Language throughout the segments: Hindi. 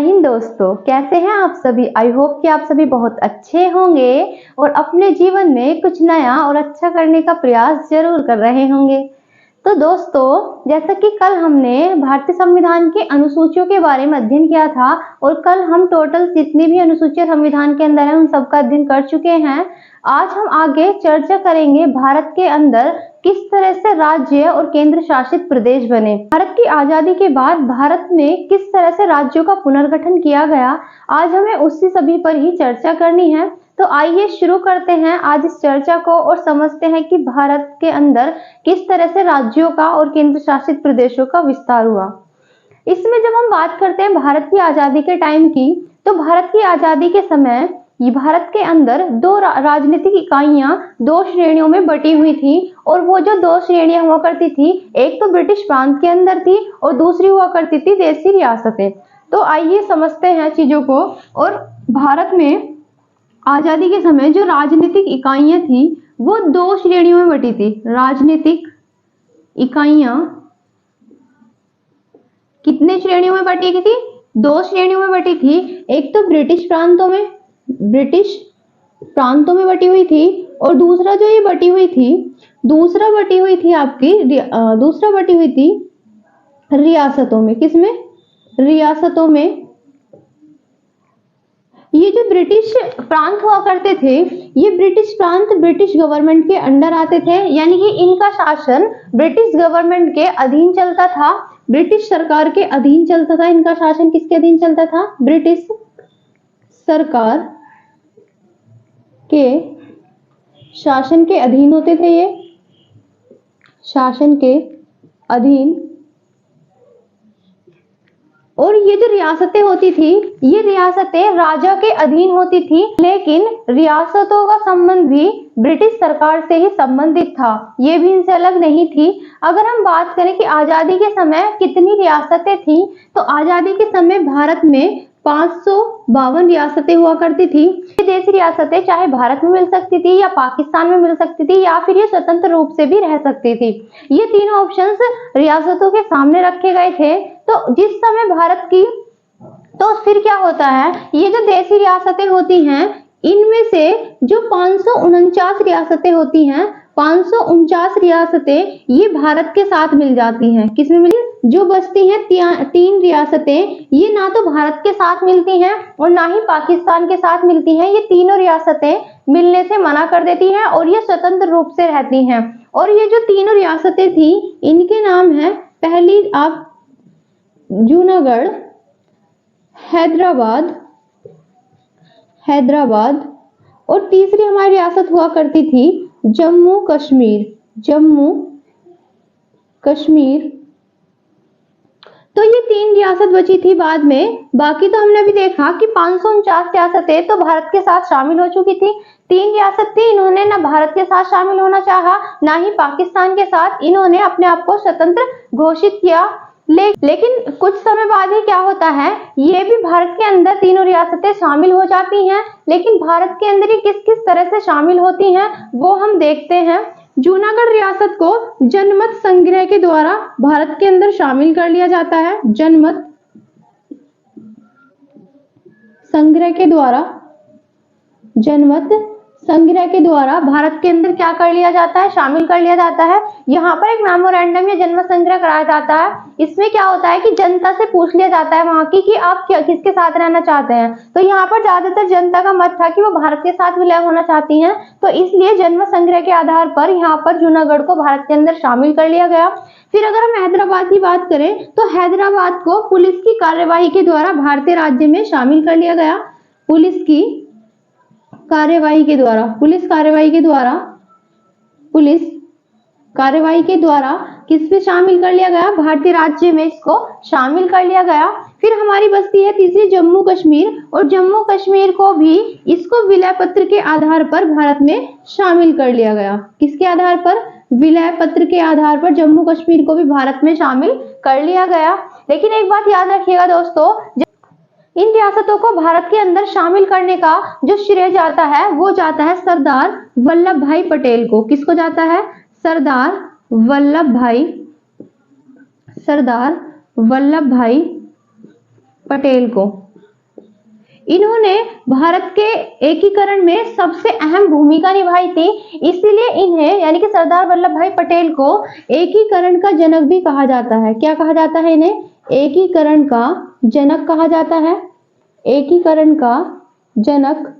हिंद दोस्तों, कैसे हैं आप सभी। आई होप कि आप सभी बहुत अच्छे होंगे और अपने जीवन में कुछ नया और अच्छा करने का प्रयास जरूर कर रहे होंगे। तो दोस्तों, जैसा कि कल हमने भारतीय संविधान की अनुसूचियों के बारे में अध्ययन किया था और कल हम टोटल जितनी भी अनुसूचियां संविधान के अंदर है उन सबका अध्ययन कर चुके हैं। आज हम आगे चर्चा करेंगे भारत के अंदर किस तरह से राज्य और केंद्र शासित प्रदेश बने। भारत की आजादी के बाद भारत में किस तरह से राज्यों का पुनर्गठन किया गया, आज हमें उसी सभी पर ही चर्चा करनी है। तो आइए शुरू करते हैं आज इस चर्चा को और समझते हैं कि भारत के अंदर किस तरह से राज्यों का और केंद्र शासित प्रदेशों का विस्तार हुआ। इसमें जब हम बात करते हैं भारत की आजादी के टाइम की, तो भारत की आजादी के समय ये भारत के अंदर दो राजनीतिक इकाइयां दो श्रेणियों में बटी हुई थी और वो जो दो श्रेणियां हुआ करती थी, एक तो ब्रिटिश प्रांत के अंदर थी और दूसरी हुआ करती थी देशी रियासतें। तो आइए समझते हैं चीजों को। और भारत में आजादी के समय जो राजनीतिक इकाइयां थी वो दो श्रेणियों में बटी थी। राजनीतिक इकाइयां कितने श्रेणियों में बटी थी? दो श्रेणियों में बटी थी। एक तो ब्रिटिश प्रांतों में बटी हुई थी और दूसरा जो ये बटी हुई थी दूसरा बटी हुई थी रियासतों में। किसमें? रियासतों में। ये जो ब्रिटिश प्रांत हुआ करते थे, ये ब्रिटिश प्रांत ब्रिटिश गवर्नमेंट के अंडर आते थे, यानी कि इनका शासन ब्रिटिश गवर्नमेंट के अधीन चलता था, ब्रिटिश सरकार के अधीन चलता था। इनका शासन किसके अधीन चलता था? ब्रिटिश सरकार के शासन के अधीन होते थे। ये शासन के अधीन। और ये जो रियासतें होती थी, ये रियासतें राजा के अधीन होती थी, लेकिन रियासतों का संबंध भी ब्रिटिश सरकार से ही संबंधित था, ये भी इनसे अलग नहीं थी। अगर हम बात करें कि आजादी के समय कितनी रियासतें थी, तो आजादी के समय भारत में 552 रियासतें हुआ करती थी। ये देशी रियासतें चाहे भारत में मिल सकती थी या पाकिस्तान में मिल सकती थी या फिर ये स्वतंत्र रूप से भी रह सकती थी। ये तीनों ऑप्शंस रियासतों के सामने रखे गए थे। तो जिस समय भारत की, तो फिर क्या होता है, ये जो देशी रियासतें होती हैं इनमें से जो 549 रियासतें होती हैं, 549 रियासतें ये भारत के साथ मिल जाती हैं। किसमें मिली? जो बचती हैं तीन रियासतें, ये ना तो भारत के साथ मिलती हैं और ना ही पाकिस्तान के साथ मिलती हैं। ये तीनों रियासतें मिलने से मना कर देती हैं और ये स्वतंत्र रूप से रहती हैं। और ये जो तीनों रियासतें थी इनके नाम है, पहली आप जूनागढ़, हैदराबाद और तीसरी हमारी रियासत हुआ करती थी जम्मू कश्मीर। तो ये तीन रियासत बची थी बाद में। बाकी तो हमने अभी देखा कि 549 रियासतें तो भारत के साथ शामिल हो चुकी थी। तीन रियासत थी, इन्होंने ना भारत के साथ शामिल होना चाहा ना ही पाकिस्तान के साथ। इन्होंने अपने आप को स्वतंत्र घोषित किया। लेकिन कुछ समय बाद ही क्या होता है, ये भी भारत के अंदर तीनों रियासतें शामिल हो जाती हैं। लेकिन भारत के अंदर ही किस किस तरह से शामिल होती हैं वो हम देखते हैं। जूनागढ़ रियासत को जनमत संग्रह के द्वारा भारत के अंदर शामिल कर लिया जाता है। जनमत संग्रह के द्वारा भारत के अंदर क्या कर लिया जाता है? शामिल कर लिया जाता है। यहाँ पर एक मेमोरेंडम या जन्म संग्रह कराया जाता है। इसमें क्या होता है कि जनता से पूछ लिया जाता है वहां की कि आप किसके साथ रहना चाहते हैं। तो यहाँ पर ज्यादातर जनता का मत था कि वो भारत के साथ विलय होना चाहती हैं, तो इसलिए जन्म संग्रह के आधार पर यहाँ पर जूनागढ़ को भारत के अंदर शामिल कर लिया गया। फिर अगर हम हैदराबाद की बात करें, तो हैदराबाद को पुलिस की कार्यवाही के द्वारा भारतीय राज्य में शामिल कर लिया गया। पुलिस कार्यवाही के द्वारा किस पे शामिल कर लिया गया? भारतीय राज्य में इसको शामिल कर लिया गया। फिर हमारी बस्ती है तीसरी जम्मू कश्मीर, और जम्मू कश्मीर को भी इसको विलय पत्र के आधार पर भारत में शामिल कर लिया गया। किसके आधार पर? विलय पत्र के आधार पर जम्मू कश्मीर को भी भारत में शामिल कर लिया गया। लेकिन एक बात याद रखिएगा दोस्तों, इन रियासतों को भारत के अंदर शामिल करने का जो श्रेय जाता है वो जाता है सरदार वल्लभ भाई पटेल को। किसको जाता है? सरदार वल्लभ भाई पटेल को। इन्होंने भारत के एकीकरण में सबसे अहम भूमिका निभाई थी, इसलिए इन्हें यानी कि सरदार वल्लभ भाई पटेल को एकीकरण का जनक भी कहा जाता है। क्या कहा जाता है इन्हें? एकीकरण का जनक कहा जाता है। एकीकरण का जनक,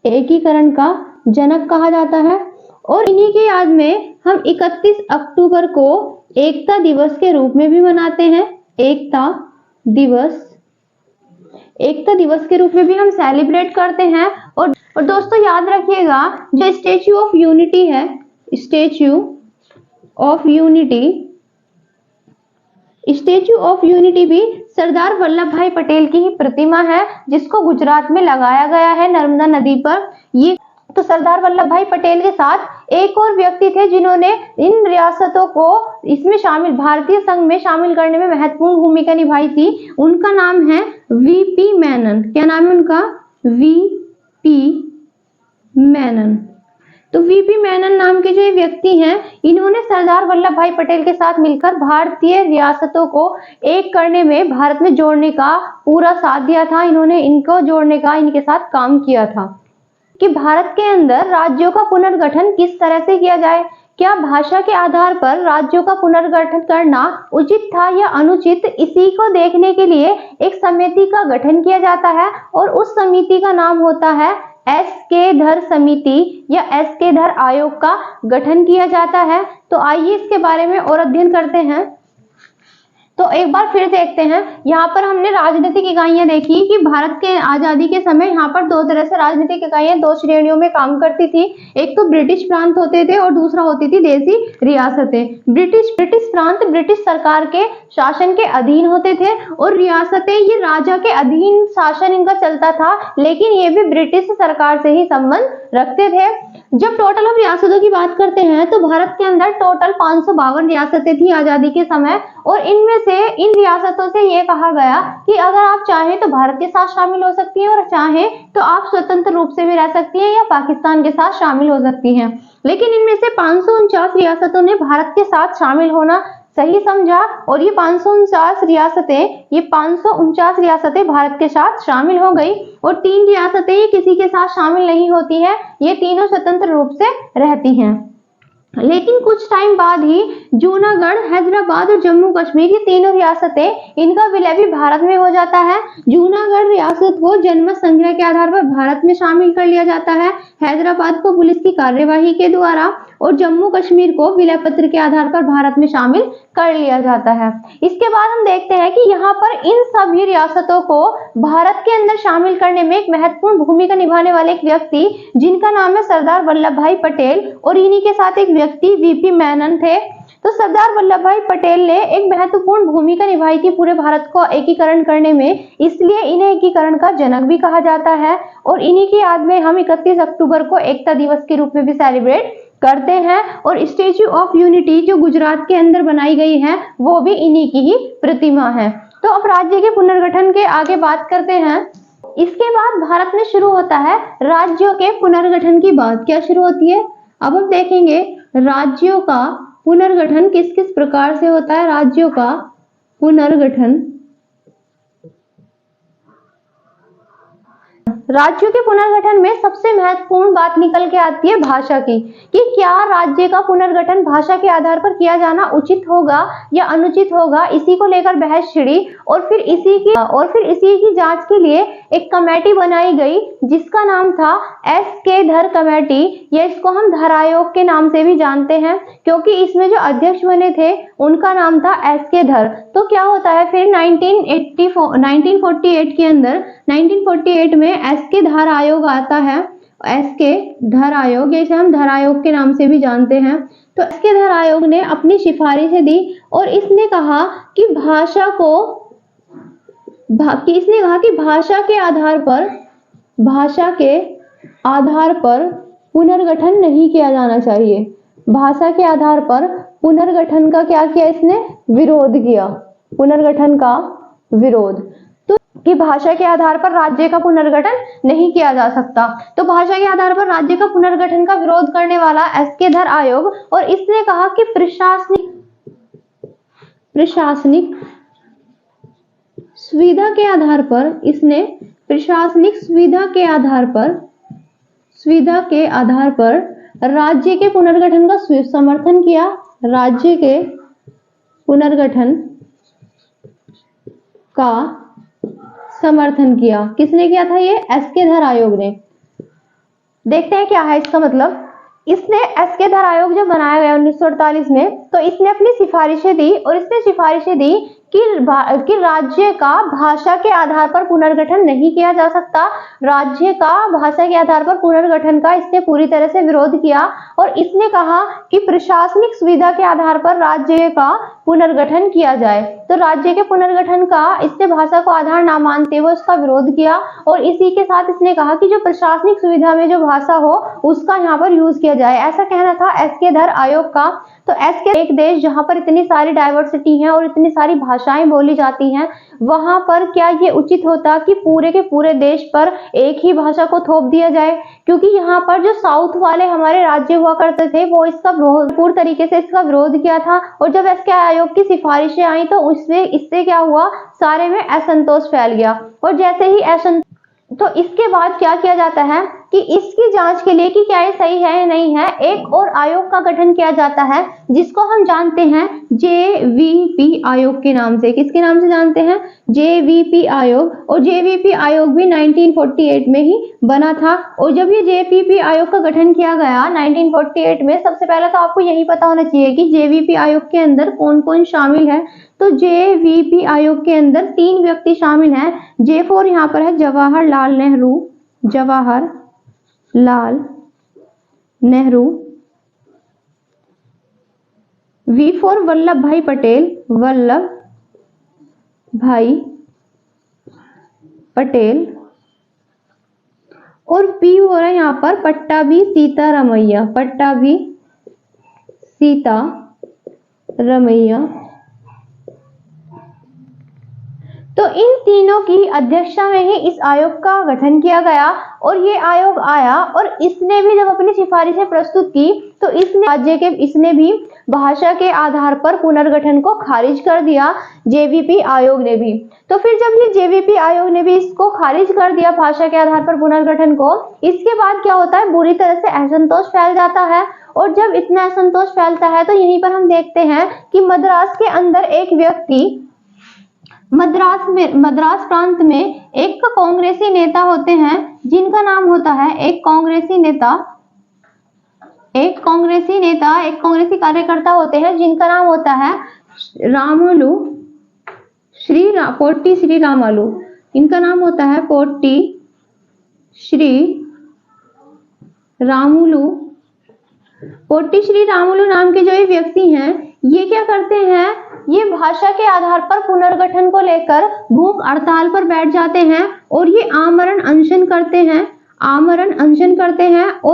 एकीकरण का जनक कहा जाता है। और इन्हीं की याद में हम 31 अक्टूबर को एकता दिवस के रूप में भी मनाते हैं। एकता दिवस, एकता दिवस के रूप में भी हम सेलिब्रेट करते हैं। और दोस्तों याद रखिएगा, जो स्टैच्यू ऑफ यूनिटी है, statue of unity, statue of unity भी सरदार वल्लभ भाई पटेल की ही प्रतिमा है, जिसको गुजरात में लगाया गया है नर्मदा नदी पर। ये तो सरदार वल्लभ भाई पटेल के साथ एक और व्यक्ति थे जिन्होंने इन रियासतों को इसमें शामिल, भारतीय संघ में शामिल करने में महत्वपूर्ण भूमिका निभाई थी। उनका नाम है वीपी मेनन। क्या नाम है उनका? वीपी मेनन। तो वीपी मेनन नाम के जो ये व्यक्ति हैं, इन्होंने सरदार वल्लभ भाई पटेल के साथ मिलकर भारतीय रियासतों को एक करने में, भारत में जोड़ने का पूरा साथ दिया था। इन्होंने इनको जोड़ने का इनके साथ काम किया था कि भारत के अंदर राज्यों का पुनर्गठन किस तरह से किया जाए। क्या भाषा के आधार पर राज्यों का पुनर्गठन करना उचित था या अनुचित, इसी को देखने के लिए एक समिति का गठन किया जाता है और उस समिति का नाम होता है एस.के. धर समिति या एस.के. धर आयोग का गठन किया जाता है। तो आइए इसके बारे में और अध्ययन करते हैं। तो एक बार फिर देखते हैं, यहाँ पर हमने राजनीतिक इकाइयां देखी कि भारत के आजादी के समय यहाँ पर दो तरह से राजनीतिक इकाइयां दो श्रेणियों में काम करती थी। एक तो ब्रिटिश प्रांत होते थे और दूसरा होती थी देसी रियासतें। ब्रिटिश प्रांत ब्रिटिश सरकार के शासन के अधीन होते थे और रियासतें ये राजा के अधीन शासन इनका चलता था, लेकिन ये भी ब्रिटिश सरकार से ही संबंध रखते थे। जब टोटल हम रियासतों की बात करते हैं तो भारत के अंदर टोटल 552 रियासतें थी आजादी के समय, और इनमें से इन रियासतों से ये कहा गया कि अगर आप चाहें तो भारत के साथ शामिल हो सकती हैं और चाहें तो आप स्वतंत्र रूप से भी रह सकती हैं या पाकिस्तान के साथ शामिल हो सकती हैं। लेकिन इनमें से 549 रियासतों ने भारत के साथ शामिल होना सही समझा और ये 549 रियासतें भारत के साथ शामिल हो गई, और 3 रियासतें ये किसी के साथ शामिल नहीं होती हैं, ये तीनों स्वतंत्र रूप से रहती हैं। लेकिन कुछ टाइम बाद ही जूनागढ़, हैदराबाद और जम्मू कश्मीर, ये तीनों रियासतें, इनका विलय भी भारत में हो जाता है। जूनागढ़ रियासत को जनमत संग्रह के आधार पर भारत में शामिल कर लिया जाता है, हैदराबाद को पुलिस की कार्यवाही के द्वारा, और जम्मू कश्मीर को विलय पत्र के आधार पर भारत में शामिल कर लिया जाता है। इसके बाद हम देखते हैं कि यहाँ पर इन सभी रियासतों को भारत के अंदर शामिल करने में एक महत्वपूर्ण भूमिका निभाने वाले एक व्यक्ति, जिनका नाम है सरदार वल्लभ भाई पटेल, और इन्हीं के साथ एक व्यक्ति वीपी मेनन थे। तो सरदार वल्लभ भाई पटेल ने एक महत्वपूर्ण भूमिका निभाई थी पूरे भारत को एकीकरण करने में, इसलिए इन्हें एकीकरण का जनक भी कहा जाता है। और इन्हीं की याद में हम 31 अक्टूबर को एकता दिवस के रूप में भी सेलिब्रेट करते हैं। और स्टैच्यू ऑफ यूनिटी जो गुजरात के अंदर बनाई गई है, वो भी इन्हीं की ही प्रतिमा है। तो अब राज्य के पुनर्गठन के आगे बात करते हैं। इसके बाद भारत में शुरू होता है राज्यों के पुनर्गठन की बात। क्या शुरू होती है? अब हम देखेंगे राज्यों का पुनर्गठन किस किस प्रकार से होता है। राज्यों का पुनर्गठन, राज्यों के पुनर्गठन में सबसे महत्वपूर्ण बात निकल के आती है भाषा की, कि क्या राज्य का पुनर्गठन भाषा के आधार पर किया जाना उचित होगा या अनुचित होगा। इसी को लेकर बहस छिड़ी और फिर इसी की जांच के लिए एक कमेटी बनाई गई, जिसका नाम था एस.के. धर कमेटी, या इसको हम धर आयोग के नाम से भी जानते हैं, क्योंकि इसमें जो अध्यक्ष बने थे उनका नाम था एस.के. धर। तो क्या होता है फिर 1948 के अंदर, 1948 में एस.के. धर आयोग आता है। एस.के. धर आयोग, जैसे हम धर आयोग के नाम से भी जानते हैं। तो एस.के. धर आयोग ने अपनी सिफारिशें दी और इसने कहा कि भाषा के आधार पर पुनर्गठन नहीं किया जाना चाहिए। भाषा के आधार पर पुनर्गठन का क्या किया इसने? विरोध किया। पुनर्गठन का विरोध, तो कि भाषा के आधार पर राज्य का पुनर्गठन नहीं किया जा सकता। तो भाषा के आधार पर राज्य का पुनर्गठन का विरोध करने वाला एस.के. धर आयोग, और इसने कहा कि प्रशासनिक सुविधा के आधार पर, इसने प्रशासनिक सुविधा के आधार पर राज्य के पुनर्गठन का समर्थन किया। राज्य के पुनर्गठन का समर्थन किया। किसने किया था? ये एस.के. धर आयोग ने। देखते हैं क्या है इसका मतलब। इसने एस.के. धर आयोग जब बनाया गया 1948 में, तो इसने अपनी सिफारिशें दी और इसने सिफारिशें दी कि राज्य का भाषा के आधार पर पुनर्गठन नहीं किया जा सकता। राज्य का भाषा के आधार पर पुनर्गठन का इसने पूरी तरह से विरोध किया और इसने कहा कि प्रशासनिक सुविधा के आधार पर राज्य का पुनर्गठन किया जाए। तो राज्य के पुनर्गठन का इसने भाषा को आधार ना मानते हुए उसका विरोध किया और इसी के साथ इसने कहा कि जो प्रशासनिक सुविधा में जो भाषा हो उसका यहाँ पर यूज किया जाए। ऐसा कहना था एस.के. धर आयोग का। तो एस.के. एक देश जहां पर इतनी सारी डाइवर्सिटी है और इतनी सारी भाषाएं बोली जाती हैं, वहां पर क्या ये उचित होता कि पूरे के पूरे देश पर एक ही भाषा को थोप दिया जाए? क्योंकि यहाँ पर जो साउथ वाले हमारे राज्य हुआ करते थे वो इसका भरपूर तरीके से इसका विरोध किया था और जब एस.के. आयोग की सिफारिशें आई तो इससे क्या हुआ, सारे में असंतोष फैल गया। और जैसे ही तो इसके बाद क्या किया जाता है कि इसकी जांच के लिए कि क्या ये सही है या नहीं है, एक और आयोग का गठन किया जाता है जिसको हम जानते हैं जे.वी.पी. आयोग के नाम से। किसके नाम से जानते हैं? जे.वी.पी. आयोग। और जे.वी.पी. आयोग भी 1948 में ही बना था। और जब ये जे.वी.पी. आयोग का गठन किया गया 1948 में, सबसे पहले तो आपको यही पता होना चाहिए कि जे.वी.पी. आयोग के अंदर कौन कौन शामिल है। तो जे.वी.पी. आयोग के अंदर 3 व्यक्ति शामिल हैं। J4 यहाँ पर है जवाहरलाल नेहरू। V4 वल्लभ भाई पटेल। और P हो रहा है यहाँ पर पट्टाभी सीतारमैया। तो इन तीनों की अध्यक्षता में ही इस आयोग का गठन किया गया और ये आयोग आया और इसने भी जब अपनी सिफारिशें प्रस्तुत की तो इसने भी भाषा के आधार पर पुनर्गठन को खारिज कर दिया, जे.वी.पी. आयोग ने भी। तो फिर जब ये जे.वी.पी. आयोग ने भी इसको खारिज कर दिया भाषा के आधार पर पुनर्गठन को, इसके बाद क्या होता है, बुरी तरह से असंतोष फैल जाता है। और जब इतना असंतोष फैलता है तो यहीं पर हम देखते हैं कि मद्रास के अंदर एक व्यक्ति, मद्रास प्रांत में एक कांग्रेसी नेता होते हैं जिनका नाम होता है, एक कांग्रेसी कार्यकर्ता होते हैं जिनका नाम होता है पोट्टी श्री रामालू। इनका नाम होता है पोट्टी श्री रामुलू नाम के जो ये व्यक्ति हैं, ये क्या करते हैं, ये भाषा के आधार पर पुनर्गठन को लेकर भूख हड़ताल पर बैठ जाते हैं और ये आमरण अनशन करते हैं और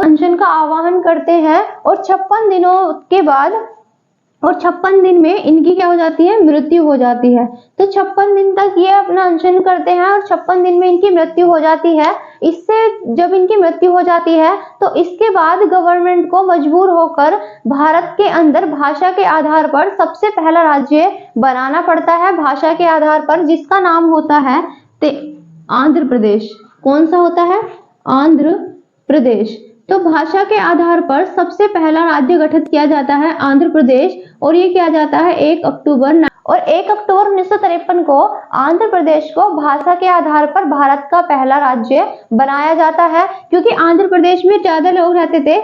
अनशन का आह्वान करते हैं और 56 दिनों के बाद और 56 दिन में इनकी क्या हो जाती है, मृत्यु हो जाती है। तो 56 दिन तक ये अपना अनशन करते हैं और 56 दिन में इनकी मृत्यु हो जाती है। इससे जब इनकी मृत्यु हो जाती है तो इसके बाद गवर्नमेंट को मजबूर होकर भारत के अंदर भाषा के आधार पर सबसे पहला राज्य बनाना पड़ता है भाषा के आधार पर, जिसका नाम होता है आंध्र प्रदेश। कौन सा होता है? आंध्र प्रदेश। तो भाषा के आधार पर सबसे पहला राज्य गठित किया जाता है आंध्र प्रदेश और ये किया जाता है 1 अक्टूबर 1953 को आंध्र प्रदेश को भाषा के आधार पर भारत का पहला राज्य बनाया जाता है, क्योंकि आंध्र प्रदेश में ज्यादा लोग रहते थे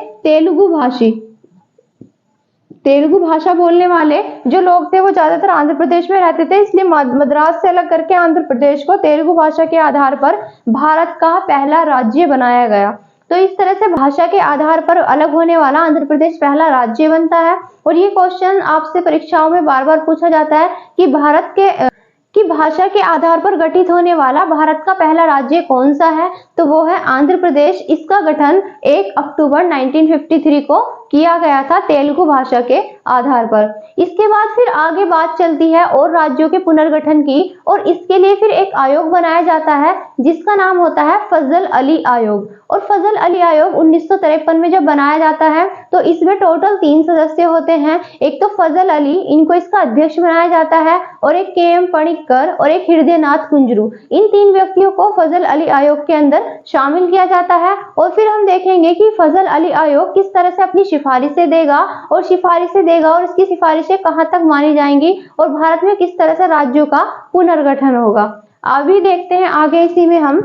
तेलुगु भाषा बोलने वाले जो लोग थे वो ज्यादातर आंध्र प्रदेश में रहते थे, इसलिए मद्रास से अलग करके आंध्र प्रदेश को तेलुगु भाषा के आधार पर भारत का पहला राज्य बनाया गया। तो इस तरह से भाषा के आधार पर अलग होने वाला आंध्र प्रदेश पहला राज्य बनता है। और ये क्वेश्चन आपसे परीक्षाओं में बार बार पूछा जाता है कि भाषा के आधार पर गठित होने वाला भारत का पहला राज्य कौन सा है। तो तो वो है आंध्र प्रदेश। इसका गठन 1 अक्टूबर 1953 को किया गया था तेलुगु भाषा के आधार पर। इसके बाद फिर आगे बात चलती है और राज्यों के पुनर्गठन की, और इसके लिए फिर एक आयोग बनाया जाता है जिसका नाम होता है फजल अली आयोग। और फजल अली आयोग 1953 में जब बनाया जाता है तो इसमें टोटल 3 सदस्य होते हैं। एक तो फजल अली, इनको इसका अध्यक्ष बनाया जाता है, और एक के.एम. पणिक्कर और एक हृदयनाथ कुंजरू। इन 3 व्यक्तियों को फजल अली आयोग के अंदर शामिल किया जाता है। और फिर हम देखेंगे कि फजल अली आयोग किस तरह से अपनी सिफारिशें देगा और इसकी सिफारिशें कहां तक मानी जाएंगी, और भारत में किस तरह से राज्यों का पुनर्गठन होगा। अभी देखते हैं आगे इसी में हम।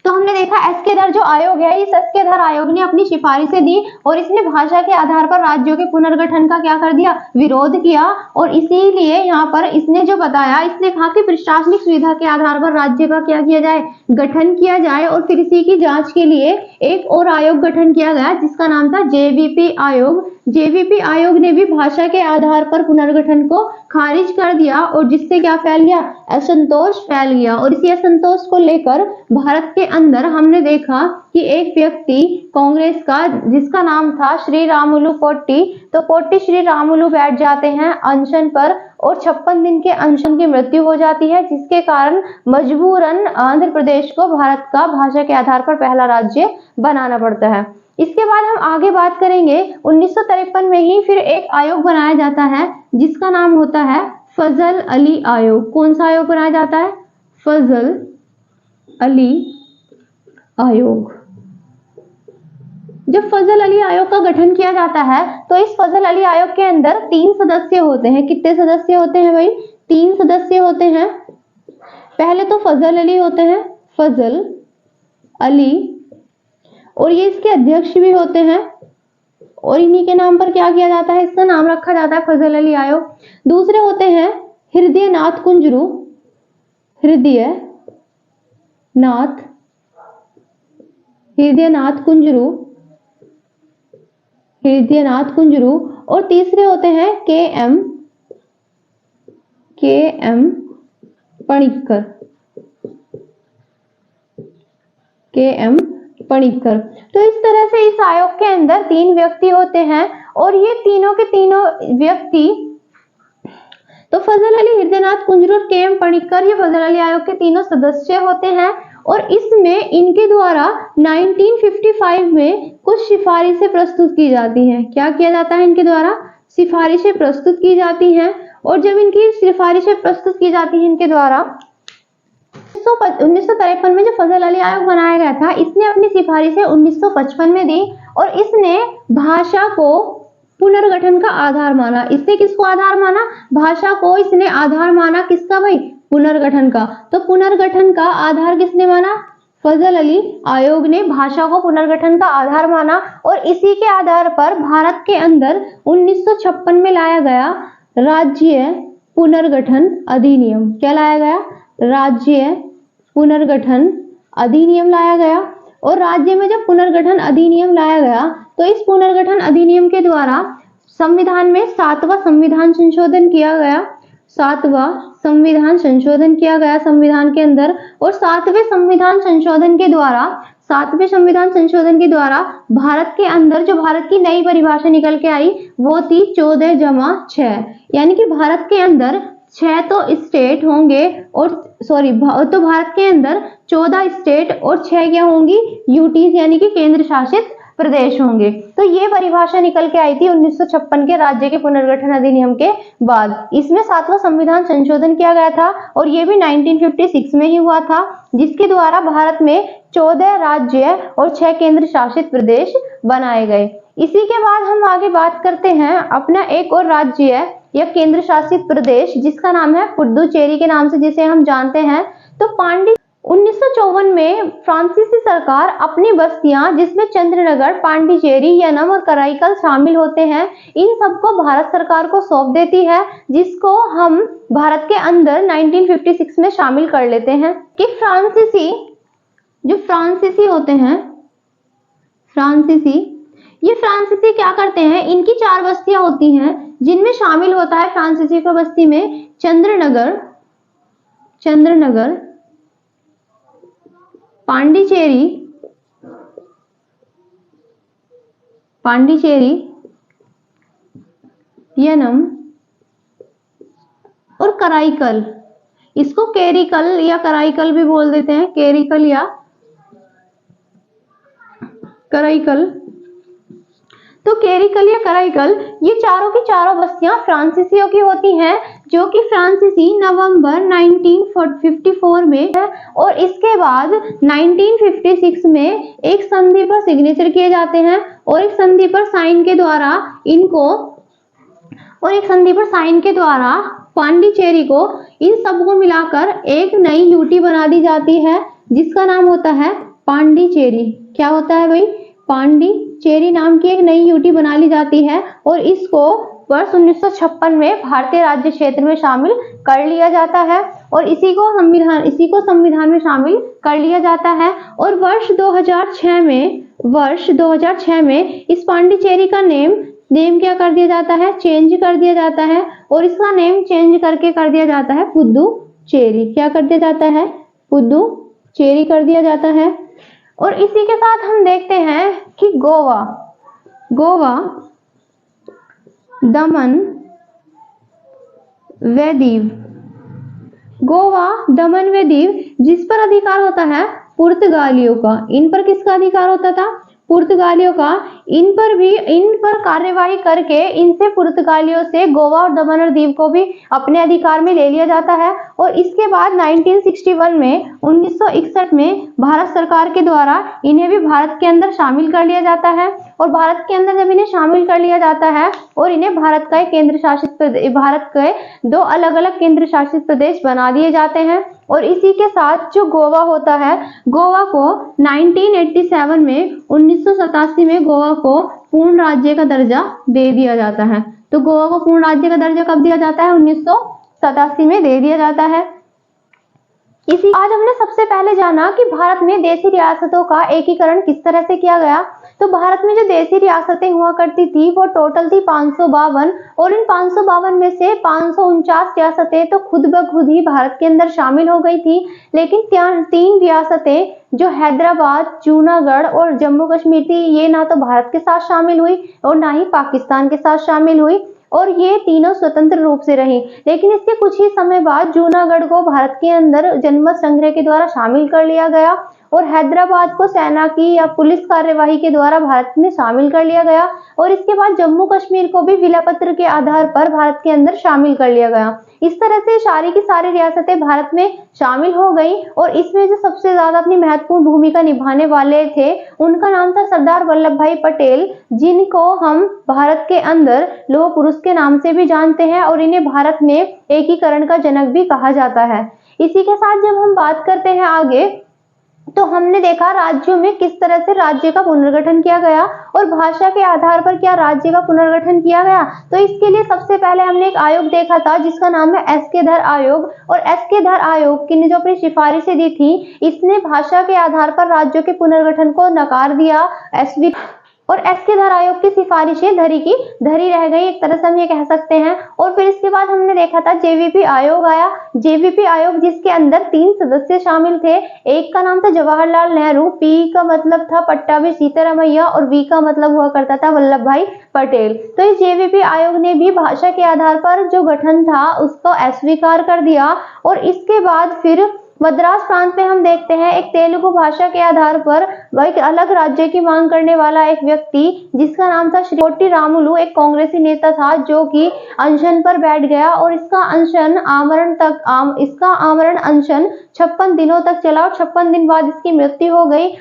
तो हमने देखा एसकेधर जो आयोग है, इस एसकेधर आयोग ने अपनी सिफारिशें दी और इसने भाषा के आधार पर राज्यों के पुनर्गठन का क्या कर दिया, विरोध किया। और इसीलिए यहाँ पर इसने जो बताया, इसने कहा कि प्रशासनिक सुविधा के आधार पर राज्य का क्या किया जाए, गठन किया जाए। और फिर इसी की जांच के लिए एक और आयोग गठन किया गया जिसका नाम था जेवीपी आयोग। जेवीपी आयोग ने भी भाषा के आधार पर पुनर्गठन को खारिज कर दिया, और जिससे क्या फैल गया, असंतोष फैल गया। और इसी असंतोष को लेकर भारत के अंदर हमने देखा कि एक व्यक्ति कांग्रेस का, जिसका नाम था श्री रामुलु पोट्टी, तो पोट्टी श्री रामुलु बैठ जाते हैं अनशन पर, और 56 दिन के अनशन की मृत्यु हो जाती है, जिसके कारण मजबूरन आंध्र प्रदेश को भारत का भाषा के आधार पर पहला राज्य बनाना पड़ता है। इसके बाद हम आगे बात करेंगे 1953 में ही फिर एक आयोग बनाया जाता है जिसका नाम होता है फजल अली आयोग। कौन सा आयोग बनाया जाता है, फजल अली आयोग। जब फजल अली आयोग का गठन किया जाता है तो इस फजल अली आयोग के अंदर 3 सदस्य होते हैं। कितने सदस्य होते हैं भाई, 3 सदस्य होते हैं। पहले तो फजल अली होते हैं, फजल अली, और ये इसके अध्यक्ष भी होते हैं, और इन्हीं के नाम पर क्या किया जाता है, इसका नाम रखा जाता है फजल अली आयोग। दूसरे होते हैं हृदयनाथ कुंजरू, हृदयनाथ कुंजरू, और तीसरे होते हैं के.एम. पणिक्कर। तो इस तरह से इस आयोग के अंदर 3 व्यक्ति होते हैं, और ये तीनों के तीनों व्यक्ति, तो फजल अली, हृदयनाथ कुंजरू और के.एम. पणिक्कर, ये फजल अली आयोग के तीनों सदस्य होते हैं। और इसमें इनके द्वारा 1955 में कुछ सिफारिशें प्रस्तुत की जाती हैं। क्या किया जाता है, इनके द्वारा सिफारिशें प्रस्तुत की जाती हैं। और जब इनकी सिफारिशें प्रस्तुत की जाती हैं इनके द्वारा, 1953 में जो फजल अली आयोग बनाया गया था, इसने अपनी सिफारिशें 1955 में दी, और इसने भाषा को पुनर्गठन का आधार माना। इसने किसको आधार माना, भाषा को इसने आधार माना। किसका भाई, पुनर्गठन का। तो पुनर्गठन का आधार किसने माना, फजल अली आयोग ने भाषा को पुनर्गठन का आधार माना। और इसी के आधार पर भारत के अंदर 1956 में लाया गया राज्य पुनर्गठन अधिनियम। क्या लाया गया, राज्य पुनर्गठन अधिनियम लाया गया। और राज्य में जब पुनर्गठन अधिनियम लाया गया तो इस पुनर्गठन अधिनियम के द्वारा संविधान में 7वां संविधान संशोधन किया गया। 7वां संविधान संशोधन किया गया संविधान के अंदर। और 7वें संविधान संशोधन के द्वारा भारत के अंदर जो भारत की नई परिभाषा निकल के आई वो थी 14+6, यानी कि भारत के अंदर 6 तो स्टेट होंगे, और तो भारत के अंदर 14 स्टेट और 6 क्या होंगी, यूटीज, यानी कि केंद्र शासित प्रदेश होंगे। तो ये परिभाषा निकल के आई थी 1956 के राज्य के पुनर्गठन अधिनियम के बाद। इसमें 7वां संविधान संशोधन किया गया था, और ये भी 1956 में ही हुआ था, जिसके द्वारा भारत में 14 राज्य और 6 केंद्र शासित प्रदेश बनाए गए। इसी के बाद हम आगे बात करते हैं अपना एक और राज्य या केंद्र शासित प्रदेश जिसका नाम है पुडुचेरी के नाम से जिसे हम जानते हैं। तो 1954 में फ्रांसीसी सरकार अपनी बस्तियां जिसमें चंद्रनगर, पांडिचेरी, यनम और कराईकल शामिल होते हैं, इन सबको भारत सरकार को सौंप देती है, जिसको हम भारत के अंदर 1956 में शामिल कर लेते हैं। कि फ्रांसीसी होते हैं, ये फ्रांसीसी क्या करते हैं, इनकी 4 बस्तियां होती हैं जिनमें शामिल होता है फ्रांसीसी को बस्ती में चंद्रनगर, पांडिचेरी, पांडिचेरी, यनम और कराईकल। इसको केरिकल या कराईकल भी बोल देते हैं, केरिकल या कराईकल। तो केरिकल या कराईकल ये चारों की चारों बस्तियां फ्रांसीसियों की होती हैं, जो कि फ्रांसीसी नवंबर 1954 में है और इसके बाद 1956 में एक संधि पर सिग्नेचर किए जाते हैं और एक संधि पर साइन के द्वारा पांडिचेरी को, इन सबको मिलाकर एक नई यूटी बना दी जाती है जिसका नाम होता है पांडिचेरी। क्या होता है भाई? पांडिचेरी नाम की एक नई यूटी बना ली जाती है और इसको वर्ष 1956 में भारतीय राज्य क्षेत्र में शामिल कर लिया जाता है और इसी को संविधान में शामिल कर लिया जाता है। और वर्ष 2006 में इस पांडिचेरी का नेम क्या कर दिया जाता है? चेंज कर दिया जाता है और इसका नेम चेंज करके कर दिया जाता है पुदुचेरी। क्या कर दिया जाता है? पुदुचेरी कर दिया जाता है। और इसी के साथ हम देखते हैं कि गोवा, दमन व दीव, गोवा, दमन व दीव जिस पर अधिकार होता है पुर्तगालियों का। इन पर किसका अधिकार होता था? पुर्तगालियों का। इन पर कार्यवाही करके इनसे पुर्तगालियों से गोवा और दमन और दीव को भी अपने अधिकार में ले लिया जाता है। और इसके बाद 1961 में भारत सरकार के द्वारा इन्हें भी भारत के अंदर शामिल कर लिया जाता है और भारत के अंदर जब इन्हें शामिल कर लिया जाता है और इन्हें भारत के 2 अलग अलग केंद्र शासित प्रदेश बना दिए जाते हैं। और इसी के साथ जो गोवा होता है, गोवा को 1987 में गोवा को पूर्ण राज्य का दर्जा दे दिया जाता है। तो गोवा को पूर्ण राज्य का दर्जा कब दिया जाता है? 1987 में दे दिया जाता है। आज हमने सबसे पहले जाना कि भारत में देशी रियासतों का एकीकरण किस तरह से किया गया। तो भारत में जो देशी रियासतें हुआ करती थी वो टोटल थी 552 और इन 552 में से 549 रियासतें तो खुद ब खुद ही भारत के अंदर शामिल हो गई थी, लेकिन 3 रियासतें जो हैदराबाद, जूनागढ़ और जम्मू कश्मीर थी, ये ना तो भारत के साथ शामिल हुई और ना ही पाकिस्तान के साथ शामिल हुई और ये तीनों स्वतंत्र रूप से रही। लेकिन इसके कुछ ही समय बाद जूनागढ़ को भारत के अंदर जनमत संग्रह के द्वारा शामिल कर लिया गया और हैदराबाद को सेना की या पुलिस कार्यवाही के द्वारा भारत में शामिल कर लिया गया और इसके बाद जम्मू कश्मीर को भी विलापत्र के आधार पर भारत के अंदर शामिल कर लिया गया। इस तरह से सारी की सारी रियासतें भारत में शामिल हो गई और इसमें जो सबसे ज्यादा अपनी महत्वपूर्ण भूमिका निभाने वाले थे उनका नाम था सरदार वल्लभ भाई पटेल, जिनको हम भारत के अंदर लौह पुरुष के नाम से भी जानते हैं और इन्हें भारत में एकीकरण का जनक भी कहा जाता है। इसी के साथ जब हम बात करते हैं आगे, तो हमने देखा राज्यों में किस तरह से राज्य का पुनर्गठन किया गया और भाषा के आधार पर क्या राज्य का पुनर्गठन किया गया। तो इसके लिए सबसे पहले हमने एक आयोग देखा था जिसका नाम है एस.के. धर आयोग और एस.के. धर आयोग की ने जो अपनी सिफारिशें दी थी, इसने भाषा के आधार पर राज्यों के पुनर्गठन को नकार दिया और एस.के. धर आयोग की सिफारिशें धरी की धरी रह गई, एक तरह से हम ये कह सकते हैं। और फिर इसके बाद हमने देखा था जेवीपी आयोग आया। जेवीपी आयोग जिसके अंदर 3 सदस्य शामिल थे। एक का नाम था जवाहरलाल नेहरू, पी का मतलब था पट्टाभी सीतारामैया और वी का मतलब हुआ करता था वल्लभ भाई पटेल। तो इस जेवीपी आयोग ने भी भाषा के आधार पर जो गठन था उसको अस्वीकार कर दिया और इसके बाद फिर मद्रास प्रांत में हम देखते हैं एक तेलुगु भाषा के आधार पर एक अलग राज्य की मांग करने वाला एक व्यक्ति जिसका नाम था श्री पोट्टी रामुलु, एक कांग्रेसी नेता था जो कि अनशन पर बैठ गया और इसका आमरण अनशन 56 दिनों तक चला और 56 दिन बाद इसकी मृत्यु हो गई।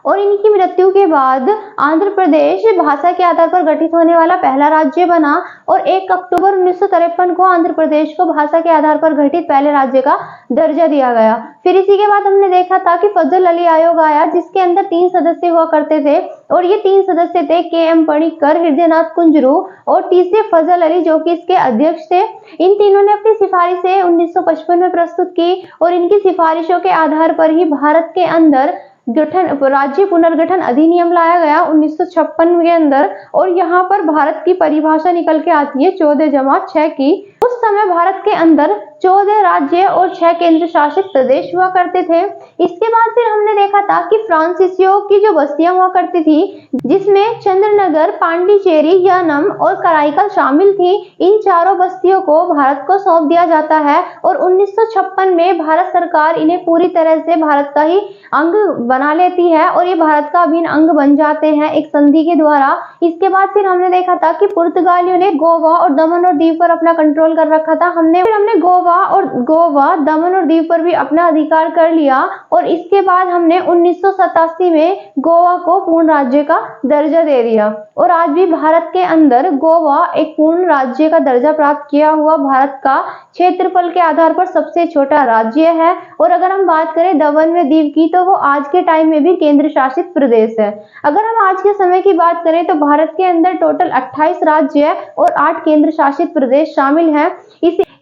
और इनकी मृत्यु के बाद आंध्र प्रदेश भाषा के आधार पर गठित होने वाला पहला राज्य बना और 1 अक्टूबर 1953 को आंध्र प्रदेश को भाषा के आधार पर गठित पहले राज्य का दर्जा दिया गया। फिर इसी के बाद हमने देखा था कि फजल अली आयोग आया जिसके अंदर 3 सदस्य हुआ करते थे और ये 3 सदस्य थे के.एम. पणिक्कर, हृदयनाथ कुंजरू और तीसरे फजल अली जो कि इसके अध्यक्ष थे। इन तीनों ने अपनी सिफारिशें 1955 में प्रस्तुत की और इनकी सिफारिशों के आधार पर ही भारत के अंदर राज्य पुनर्गठन अधिनियम लाया गया 1956 के अंदर। और यहाँ पर भारत की परिभाषा निकल के आती है 14+6 की। उस समय भारत के अंदर 14 राज्य और 6 केंद्र शासित प्रदेश हुआ करते थे। इसके बाद फिर हमने देखा था कि फ्रांसीसियों की जो बस्तियां हुआ करती थी, जिसमें चंद्रनगर, पांडिचेरी, यानम और कराईकल शामिल थी, इन चारों बस्तियों को भारत को सौंप दिया जाता है और 1956 में भारत सरकार इन्हें पूरी तरह से भारत का ही अंग बना लेती है और ये भारत का अभिन्न अंग बन जाते हैं एक संधि के द्वारा। इसके बाद फिर हमने देखा था कि पुर्तगालियों ने गोवा और दमन और दीव पर अपना कंट्रोल कर रखा था। हमने गोवा, दमन और दीव पर भी अपना अधिकार कर लिया और इसके बाद हमने 1987 में गोवा को पूर्ण राज्य का दर्जा दे दिया और आज भी भारत के अंदर गोवा एक पूर्ण राज्य का दर्जा प्राप्त किया हुआ भारत का क्षेत्रफल के आधार पर सबसे छोटा राज्य है। और अगर हम बात करें दमन में दीव की, तो वो आज के टाइम में भी केंद्र शासित प्रदेश है। अगर हम आज के समय की बात करें तो भारत के अंदर टोटल 28 राज्य और 8 केंद्र शासित प्रदेश शामिल हैं।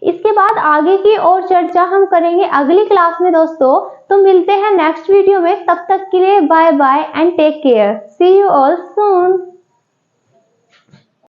इसके बाद आगे की और चर्चा हम करेंगे अगली क्लास में दोस्तों। तो मिलते हैं नेक्स्ट वीडियो में, तब तक के लिए bye bye and take care. See you all soon.